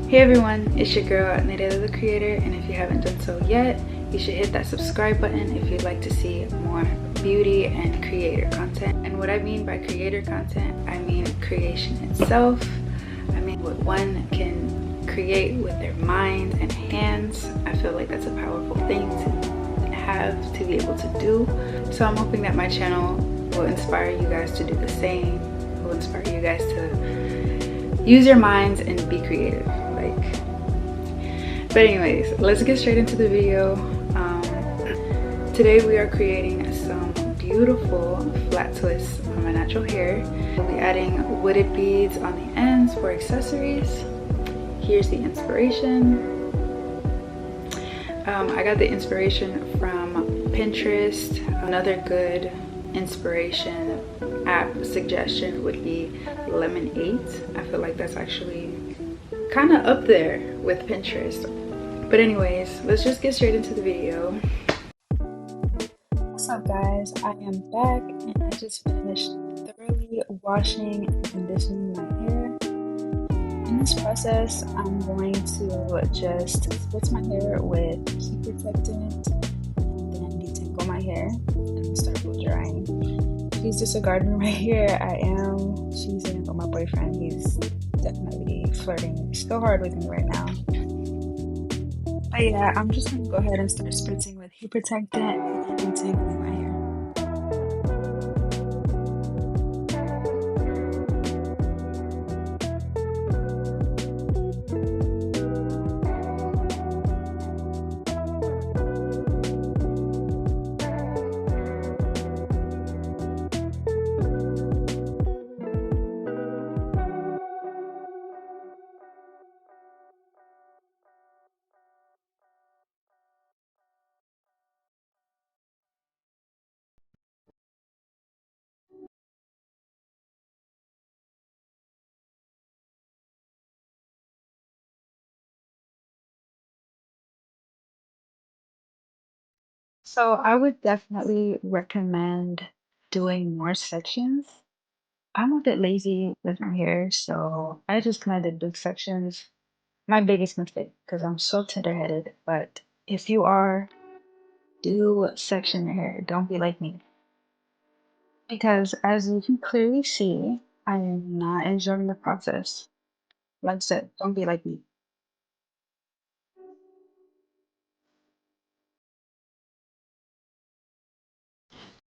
Hey everyone, it's your girl Nadella the Creator, and if you haven't done so yet, you should hit that subscribe button if you'd like to see more beauty and creator content. And what I mean by creator content, I mean creation itself. I mean what one can create with their mind and hands. I feel like that's a powerful thing to have, to be able to do. So I'm hoping that my channel will inspire you guys to do the same, will inspire you guys to use your minds and be creative. But anyways, let's get straight into the video. Today we are creating some beautiful flat twists on my natural hair. We'll be adding wooded beads on the ends for accessories. Here's the inspiration. I got the inspiration from Pinterest. Another good inspiration app suggestion would be Lemon8. I feel like that's actually kind of up there with Pinterest. But anyways, let's just get straight into the video. What's up guys, I am back and I just finished thoroughly washing and conditioning my hair. In this process, I'm going to just spritz my hair with heat protectant and then detangle my hair and start blow drying. Please disregard me right here. I am cheesing with my boyfriend. He's definitely flirting so hard with me right now. But yeah, I'm just gonna go ahead and start spritzing with heat protectant and detangling my hair. So I would definitely recommend doing more sections. I'm a bit lazy with my hair, so I just kind of did big sections. My biggest mistake, because I'm so tender-headed. But if you are, do section your hair. Don't be like me. Because as you can clearly see, I am not enjoying the process. Like I said, don't be like me.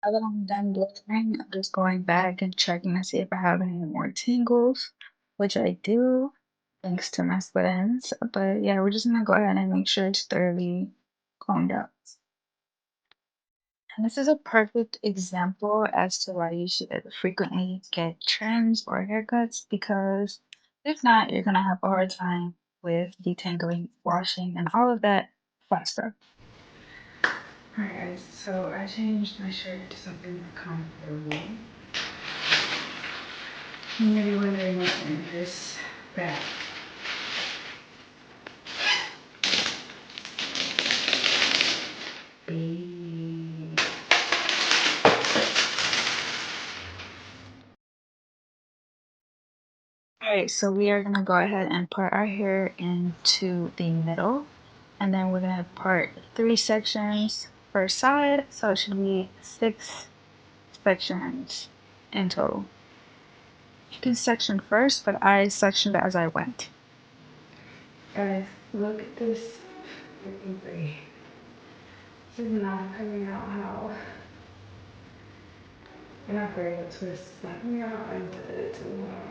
Now that I'm done blending, I'm just going back and checking to see if I have any more tangles, which I do, thanks to my split ends. But yeah, we're just gonna go ahead and make sure it's thoroughly combed out. And this is a perfect example as to why you should frequently get trims or haircuts, because if not, you're gonna have a hard time with detangling, washing, and all of that fun stuff. Alright guys, so I changed my shirt to something comfortable. You may be wondering what's in this bag. Bead. Alright, so we are gonna go ahead and part our hair into the middle, and then we're gonna part 3 sections per side, so it should be 6 sections in total. You can section first, but I sectioned as I went. Guys, look at this freaking braid. This is not coming out how. You're not very good twist. It's not coming out. I did it too long.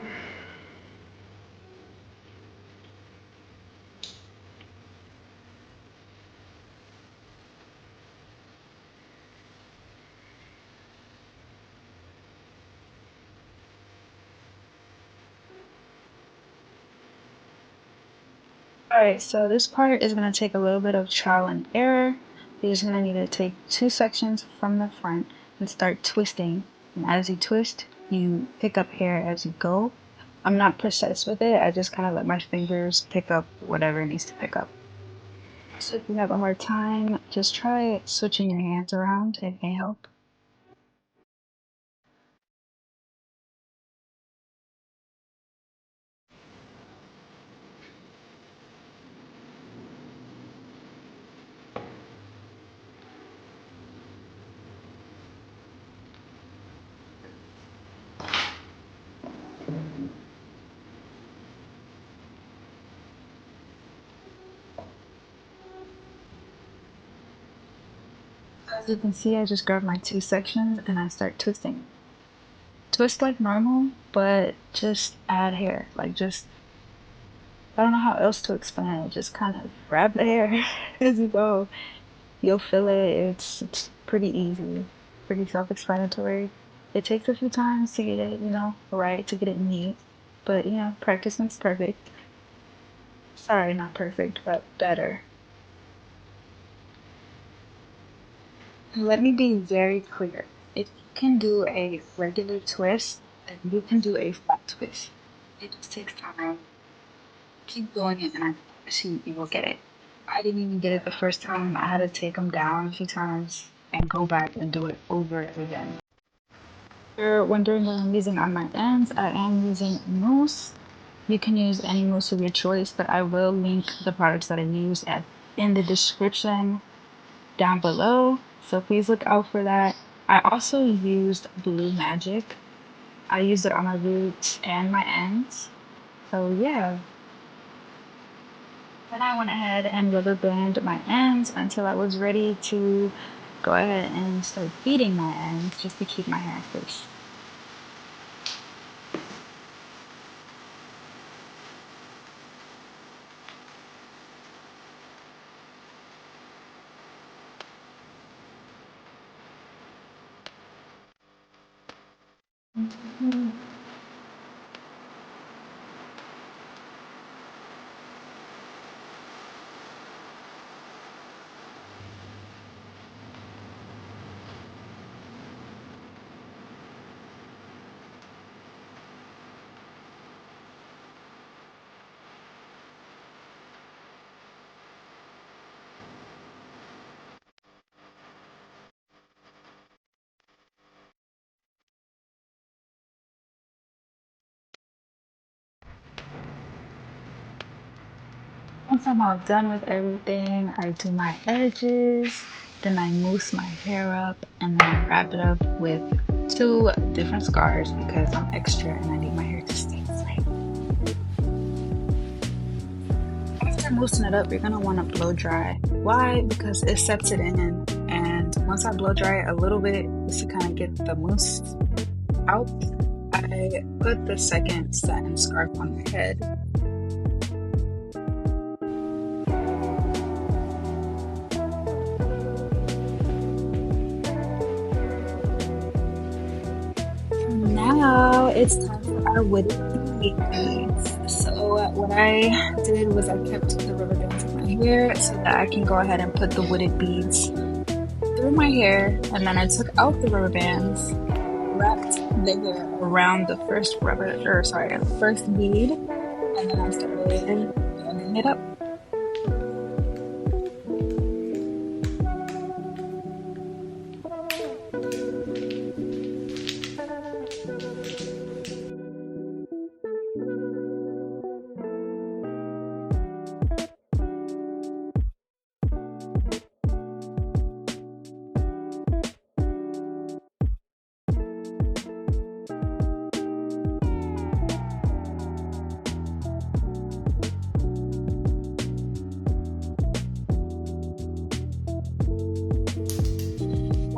Alright, so this part is going to take a little bit of trial and error. You're just going to need to take 2 sections from the front and start twisting. And as you twist, you pick up hair as you go. I'm not precise with it. I just kind of let my fingers pick up whatever it needs to pick up. So if you have a hard time, just try switching your hands around. It may help. As you can see, I just grab my two sections and I start twisting. Twist like normal, but just add hair. Like just, I don't know how else to explain it. Just kind of grab the hair as you go. You'll feel it. It's pretty easy, pretty self-explanatory. It takes a few times to get it, right, to get it neat. But practice makes perfect. Sorry, not perfect, but better. Let me be very clear. If you can do a regular twist, then you can do a flat twist. It just takes time. Keep doing it, and I promise you will get it. I didn't even get it the first time. I had to take them down a few times and go back and do it over again. If you're wondering what I'm using on my ends, I am using mousse. You can use any mousse of your choice, but I will link the products that I use in the description down below. So please look out for that. I also used Blue Magic. I used it on my roots and my ends. So yeah. Then I went ahead and rubber banded my ends until I was ready to go ahead and start beading my ends just to keep my hair fresh. Once I'm all done with everything, I do my edges, then I mousse my hair up, and then I wrap it up with two different scarves because I'm extra and I need my hair to stay flat. After moussing it up, you're gonna want to blow dry. Why? Because it sets it in, and once I blow dry it a little bit, just to kind of get the mousse out, I put the second satin scarf on my head. Now it's time for our wooded beads. So what I did was I kept the rubber bands in my hair so that I can go ahead and put the wooded beads through my hair, and then I took out the rubber bands, wrapped the hair around the first bead, and then I started bending it up.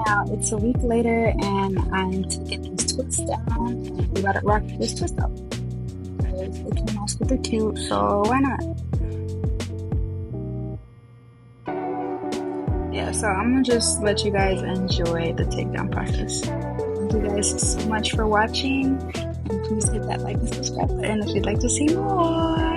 Now it's a week later and I'm taking these twists down and we gotta rock this twist up because it came out super cute, so why not? Yeah, so I'm gonna just let you guys enjoy the takedown process. Thank you guys so much for watching, and please hit that like and subscribe button if you'd like to see more.